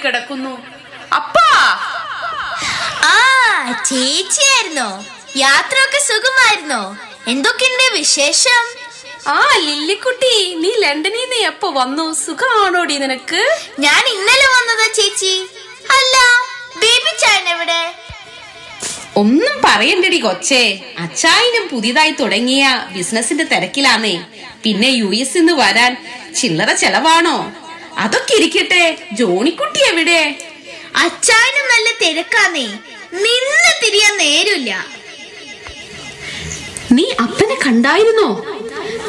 കിടക്കുന്നു. അപ്പാ ആ ചേച്ചിയായിരുന്നോ? യാത്രയൊക്കെ സുഖമായിരുന്നോ? എന്തൊക്കെയുണ്ട് വിശേഷം? ആ ലില്ലിക്കുട്ടി, നീ ലണ്ടനിൽ നിന്ന് എപ്പോ വന്നു? സുഖമാണോടി നിനക്ക്? ഞാൻ ഇന്നലെ വന്നതാ ചേച്ചി. അല്ല, ബേബി ചായൻ എവിടെ? ഒന്നും പറയണ്ടടി കൊച്ചേ, അച്ചായനും പുതിയതായി തുടങ്ങിയ ബിസിനസിന്റെ തിരക്കിലാന്നേ. പിന്നെ US നിന്ന് വരാൻ ചില്ലറ ചെലവാണോ? അതൊക്കെ ഇരിക്കട്ടെ, ജോണിക്കുട്ടി എവിടെ? അച്ചായനും നല്ല തിരക്കാന്നേ, നിന്ന് തിരിയാൻ നേരില്ല. നീ അപ്പനെ കണ്ടായിരുന്നോ?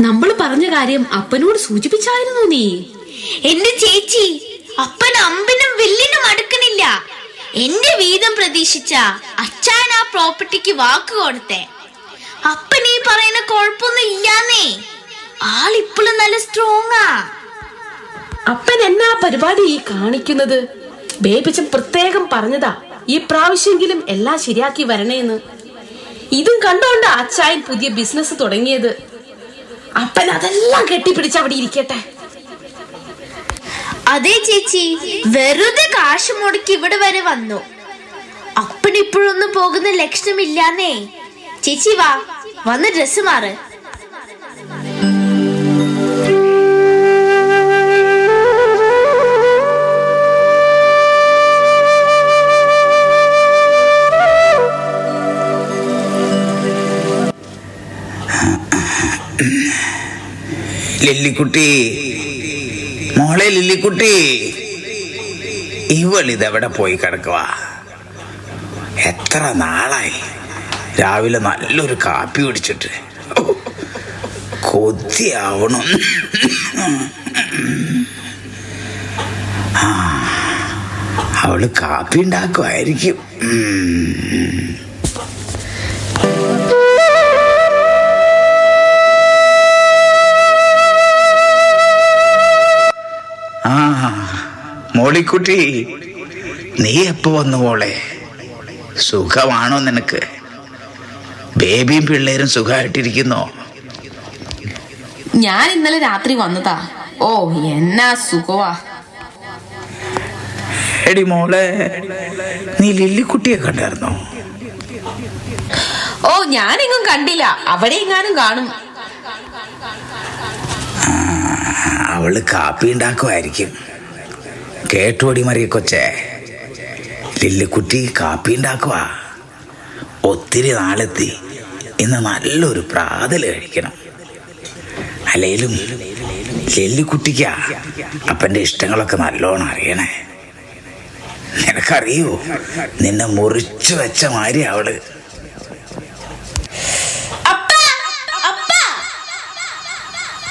നമ്മൾ പറഞ്ഞ കാര്യം അപ്പനോട് സൂചിപ്പിച്ചായിരുന്നു നീ? എന്റെ ചേച്ചി, അപ്പൻ അമ്പിനും വില്ലിനും അടുക്കണില്ല. എന്റെ വീതം പ്രതീക്ഷിച്ച അച്ചായൻ ആ പ്രോപ്പർട്ടിക്ക് വാക്ക് കൊടുത്തേ. അപ്പൻ ഈ പറയുന്ന കുഴപ്പമൊന്നും ഇല്ലാന്നേ. ആളിപ്പോഴും നല്ല സ്ട്രോങ്ങാ. അപ്പൻ എന്നാ പരിപാടി ഈ കാണിക്കുന്നത്? ബേബിച്ചൻ പ്രത്യേകം പറഞ്ഞതാ ഈ പ്രാവശ്യമെങ്കിലും എല്ലാം ശരിയാക്കി വരണേന്ന്. ഇതും കണ്ടോണ്ട അച്ചായൻ പുതിയ ബിസിനസ് തുടങ്ങിയത്. അപ്പൻ അതെല്ലാം കെട്ടിപ്പിടിച്ച് അവിടെ ഇരിക്കട്ടെ. അതെ ചേച്ചി, വെറുതെ കാശ് മുടക്കി ഇവിടെ വരെ വന്നു. അപ്പൻ ഇപ്പോഴൊന്നും പോകുന്ന ലക്ഷണമില്ലാന്നേ. ചേച്ചി വാ, വന്ന് ഡ്രസ് മാറ്. ലില്ലിക്കുട്ടി, മോളെ ലില്ലിക്കുട്ടി, ഇവളിതെവിടെ പോയി കിടക്കുക? എത്ര നാളായി രാവിലെ നല്ലൊരു കാപ്പി കുടിച്ചിട്ട്. കൊതിയാവണം. അവള് കാപ്പി ഉണ്ടാക്കുമായിരിക്കും. മോളിക്കുട്ടി, നീ എപ്പോ വന്നു മോളെ? സുഖമാണോ നിനക്ക്? ബേബിയും പിള്ളേരും സുഖമായിട്ടിരിക്കുന്നോ? ഞാൻ ഇന്നലെ രാത്രി വന്നതാ. ഓ എന്നാ സുഖവാ. എടി മോളെ, നീ ലില്ലിക്കുട്ടിയെ കണ്ടായിരുന്നോ? ഓ ഞാനെങ്ങും കണ്ടില്ല. അവിടെ എങ്ങാനും കാണും. അവള് കാപ്പി ഉണ്ടാക്കുമായിരിക്കും. കേട്ടുപടി മറിയ കൊച്ചേ, ലില്ലിക്കുട്ടി കാപ്പി ഉണ്ടാക്കുക. ഒത്തിരി നാളെത്തി. ഇന്ന് നല്ലൊരു പ്രാതൽ കഴിക്കണം. അല്ലേലും ലില്ലിക്കുട്ടിക്കാ അപ്പൻ്റെ ഇഷ്ടങ്ങളൊക്കെ നല്ലോണം അറിയണേ. നിനക്കറിയോ, നിന്നെ മുറിച്ചു വെച്ച മാതിരി അവള്.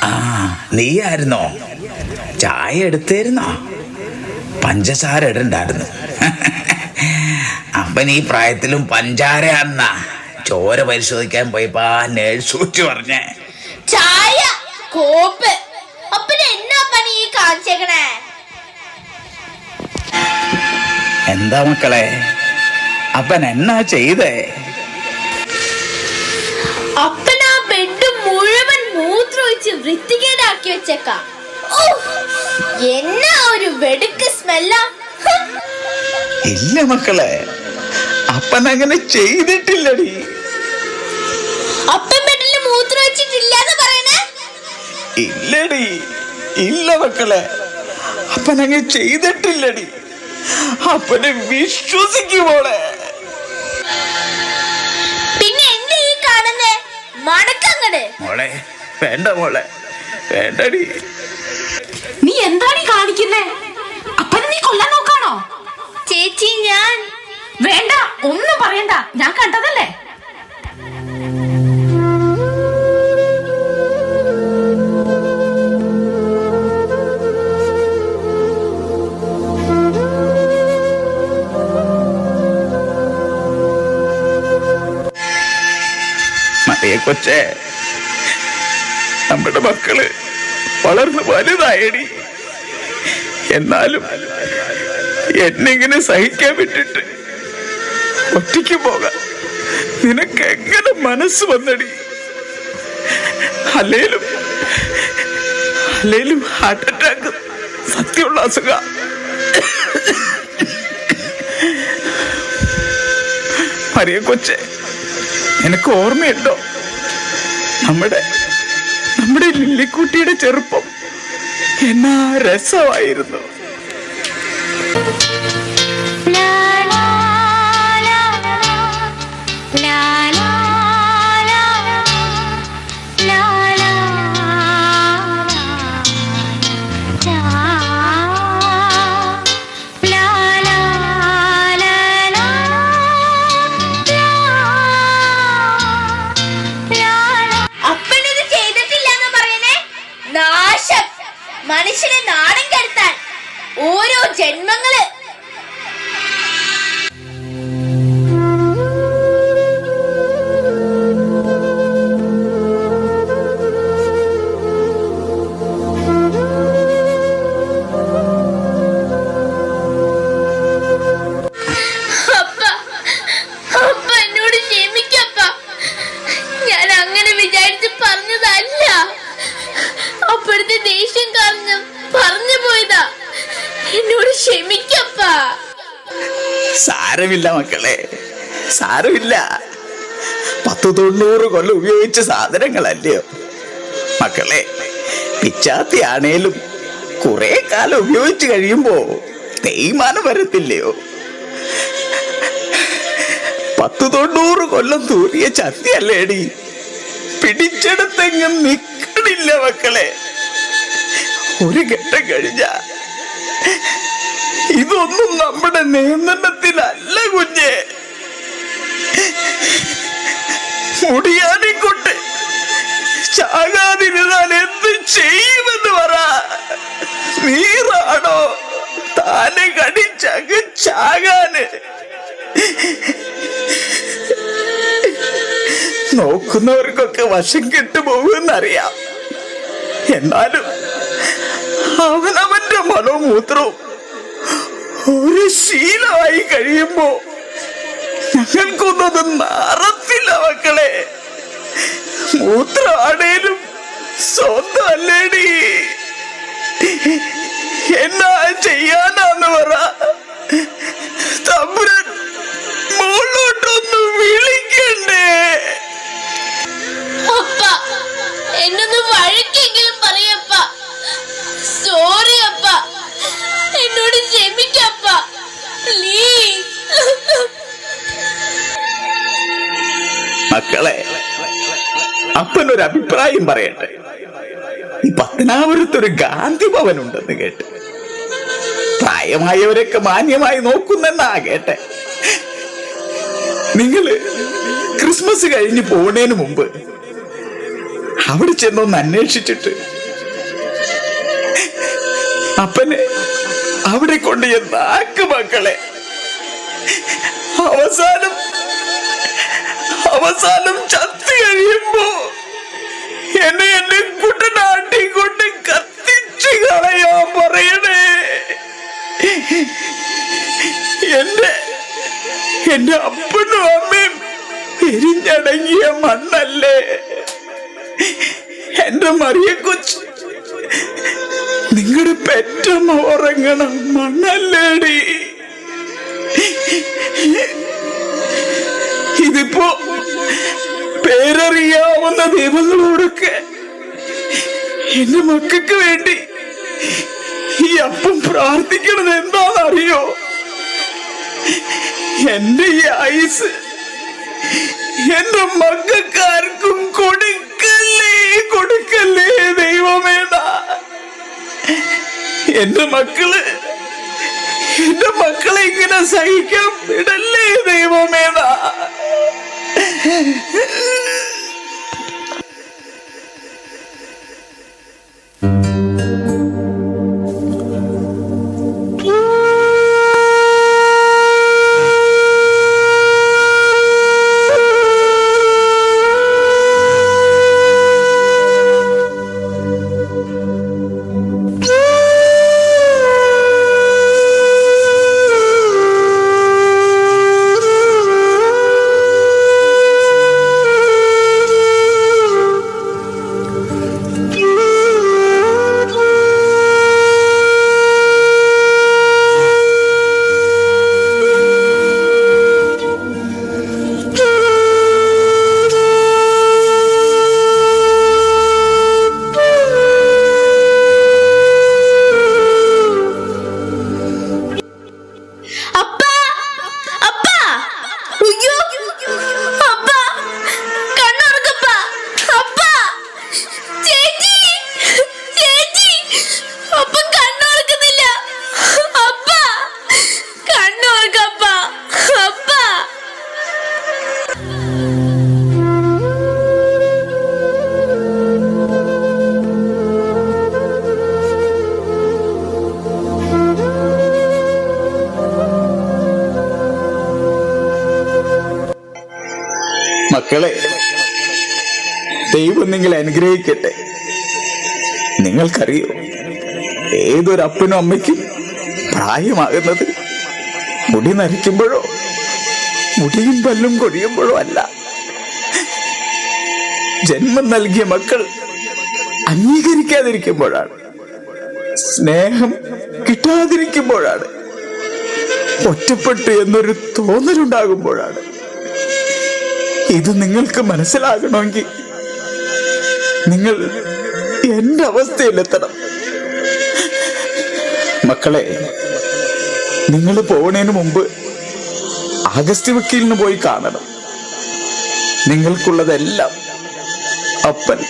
ആ നീയായിരുന്നോ? ചായ എടുത്തായിരുന്നോ? പഞ്ചസാര ഇടണ്ടായിരുന്നു. അപ്പൻ ഈ പ്രായത്തിലും പഞ്ചാരയാണെന്നാ ചോര പരിശോധിക്കാൻ പോയപ്പോ നേഴ്സൂറ്റ് പറഞ്ഞേ. ചായ കോപ്പ്. അപ്പന് എന്നാ പണി ഈ കാണിച്ചേക്കണേ? എന്താ മക്കളെ, അപ്പൻ എന്നാ ചെയ്തേ? അപ്പൻ ആ ബെഡ് മുഴുവൻ മൂത്രമൊഴിച്ച് വൃത്തികേടാക്കി വെച്ചേക്കാം. എന്നാ ഒരു വെടുക്ക് സ്മെല്ലാ. ഇല്ല മക്കളെ, അപ്പൻ അങ്ങനെ ചെയ്തിട്ടില്ലടി. അപ്പൻ ബെഡിൽ മൂത്രമൊഴിച്ചിട്ടില്ലാന്ന് പറയണേ? ഇല്ലടി, ഇല്ല മക്കളെ, അപ്പൻ അങ്ങനെ ചെയ്തിട്ടില്ലടി. അപ്പനെ വിശ്വസിക്കുമോളെ. പിന്നെ എന്താ ഈ കാണുന്നേ? മടക്കങ്ങട്. മോളെ വേണ്ട, മോളെ വേണ്ടടി. നീ എന്താണ് കാണിക്കുന്നേ? അപ്പനെ നീ കൊല്ലാൻ നോക്കാണോ? ചേച്ചി ഞാൻ വേണ്ട, ഒന്നും പറയണ്ട, ഞാൻ കണ്ടതല്ലേ. മറിയ കൊച്ചേ, നമ്മുടെ മക്കള് വളർന്ന് വലുതായടി. എന്നാലും എന്നെങ്ങനെ സഹിക്കാൻ വിട്ടിട്ട് ഒറ്റയ്ക്ക് പോകാൻ നിനക്ക് എങ്ങനെ മനസ്സ് വന്നടി? അല്ലേലും ഹാർട്ട് അറ്റാക്ക് സത്യമുള്ള അസുഖ. മറിയ കൊച്ചെ, നിനക്ക് ഓർമ്മയുണ്ടോ നമ്മുടെ ലില്ലിക്കുട്ടിയുടെ ചെറുപ്പം എന്നാ രസമായിരുന്നു. മനുഷ്യനെ നാണം കെടുത്താൻ ഓരോ ജന്മങ്ങള്. എന്നോട് ക്ഷമിക്കപ്പ, ഞാൻ അങ്ങനെ വിചാരിച്ച് പറഞ്ഞതല്ല. അപ്പോഴത്തെ ദേഷ്യം കാരണം പറഞ്ഞു പോയതാ. എന്നോട് ക്ഷമിക്കപ്പ. സാരമില്ല മക്കളെ, സാരമില്ല. 90 കൊല്ലം ഉപയോഗിച്ച സാധനങ്ങളല്ലയോ മക്കളെ. പിച്ചാത്തിയാണേലും കുറെ കാലം ഉപയോഗിച്ച് കഴിയുമ്പോ തേയ്മാനം വരത്തില്ലയോ? 90 കൊല്ലം തൂറിയ ചത്തിയല്ലേടി, പിടിച്ചെടുത്തെങ്ങും നിക്കണില്ല മക്കളെ. ഒരു ഘട്ടം കഴിഞ്ഞ ഇതൊന്നും നമ്മുടെ നിയന്ത്രണത്തിലല്ല കുഞ്ഞെ. മുടിയാനെക്കൊണ്ട് ചാകാതിരുന്നാൽ എന്ത് ചെയ്യുമെന്ന് പറ. നീറാണോ താനെ കടിച്ചങ്ങ് ചാകാന്? നോക്കുന്നവർക്കൊക്കെ വശം കെട്ടുപോകുമെന്നറിയാം. എന്നാലും അവനവന്റെ മനോമൂത്രവും ഒരു ശീലമായി കഴിയുമ്പോ ഞങ്ങൾക്കൊന്നത് നാറത്തില്ല മക്കളെ. മൂത്രമാണേലും സ്വന്തം അല്ലേടി. എന്നാ ചെയ്യാനാന്ന് പറ. തമ്പുരാൻ മുകളിലോട്ടൊന്ന് വിളിക്കണ്ടേ? അപ്പ എന്നൊന്ന് വഴക്കെങ്കിലും പറയപ്പ. സോറി അപ്പ, എന്നോട് ക്ഷമിക്കപ്പ, പ്ലീസ്. മക്കളെ, അപ്പനൊരു അഭിപ്രായം പറയട്ടെ. ഈ പത്തനാപുരത്തൊരു ഗാന്ധി ഭവൻ ഉണ്ടെന്ന് കേട്ട്. പ്രായമായവരൊക്കെ മാന്യമായി നോക്കുന്നെന്നാ കേട്ടെ. നിങ്ങള് ക്രിസ്മസ് കഴിഞ്ഞ് പോണേന് മുമ്പ് അവിടെ ചെന്നൊന്ന് അന്വേഷിച്ചിട്ട് അപ്പനെ അവിടെ കൊണ്ട് ചെന്നാക്ക് മക്കളെ. അവസാനം ചത്തു കഴിയുമ്പോ എന്നെ കുട്ടനാട്ടി കൊണ്ട് കത്തിച്ച് കളയാൻ പറയണേ. എന്റെ അപ്പനും അമ്മയും എരിഞ്ഞടങ്ങിയ മണ്ണല്ലേ. എന്റെ മറിയെക്കുറിച്ച് നിങ്ങളുടെ പെറ്റമ്മ ഉറങ്ങണം മണ്ണല്ലേടി. ഇതിപ്പോ പേരറിയാവുന്ന ദൈവങ്ങളോടൊക്കെ എന്റെ മക്കൾക്ക് വേണ്ടി ഈ അപ്പം പ്രാർത്ഥിക്കണത് എന്താണെന്നറിയോ? എന്റെ ഈ ആയുസ് എന്റെ മക്കൾക്കാർക്കും കൊടുക്കല്ലേ ദൈവമേടാ. എന്റെ മക്കളെ ഇങ്ങനെ സഹിക്കാൻ വിടല്ലേ ദൈവമേടാ. ദൈവം നിങ്ങളെ അനുഗ്രഹിക്കട്ടെ. നിങ്ങൾക്കറിയോ, ഏതൊരപ്പനും അമ്മയ്ക്കും പ്രായമാകുന്നത് മുടി നരയ്ക്കുമ്പോഴോ മുടിയും പല്ലും കൊഴിയുമ്പോഴോ അല്ല, ജന്മം നൽകിയ മക്കൾ അംഗീകരിക്കാതിരിക്കുമ്പോഴാണ്, സ്നേഹം കിട്ടാതിരിക്കുമ്പോഴാണ്, ഒറ്റപ്പെട്ടു എന്നൊരു തോന്നലുണ്ടാകുമ്പോഴാണ്. ഇത് നിങ്ങൾക്ക് മനസ്സിലാകണമെങ്കിൽ നിങ്ങൾ എന്റെ അവസ്ഥയിലെത്തണം. മക്കളെ, നിങ്ങൾ പോണേന് മുമ്പ് ആഗസ്റ്റ് വക്കീലിന് പോയി കാണണം. നിങ്ങൾക്കുള്ളതെല്ലാം അപ്പൻ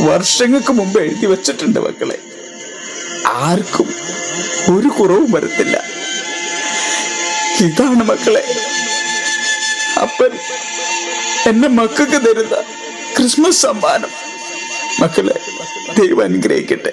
വർഷങ്ങൾക്ക് മുമ്പ് എഴുതി വച്ചിട്ടുണ്ട് മക്കളെ. ആർക്കും ഒരു കുറവും വരത്തില്ല. ഇതാണ് മക്കളെ അപ്പൻ എന്റെ മക്കൾക്ക് തരുന്ന ക്രിസ്മസ് സമ്മാനം. മക്കളെ, ദൈവം അനുഗ്രഹിക്കട്ടെ.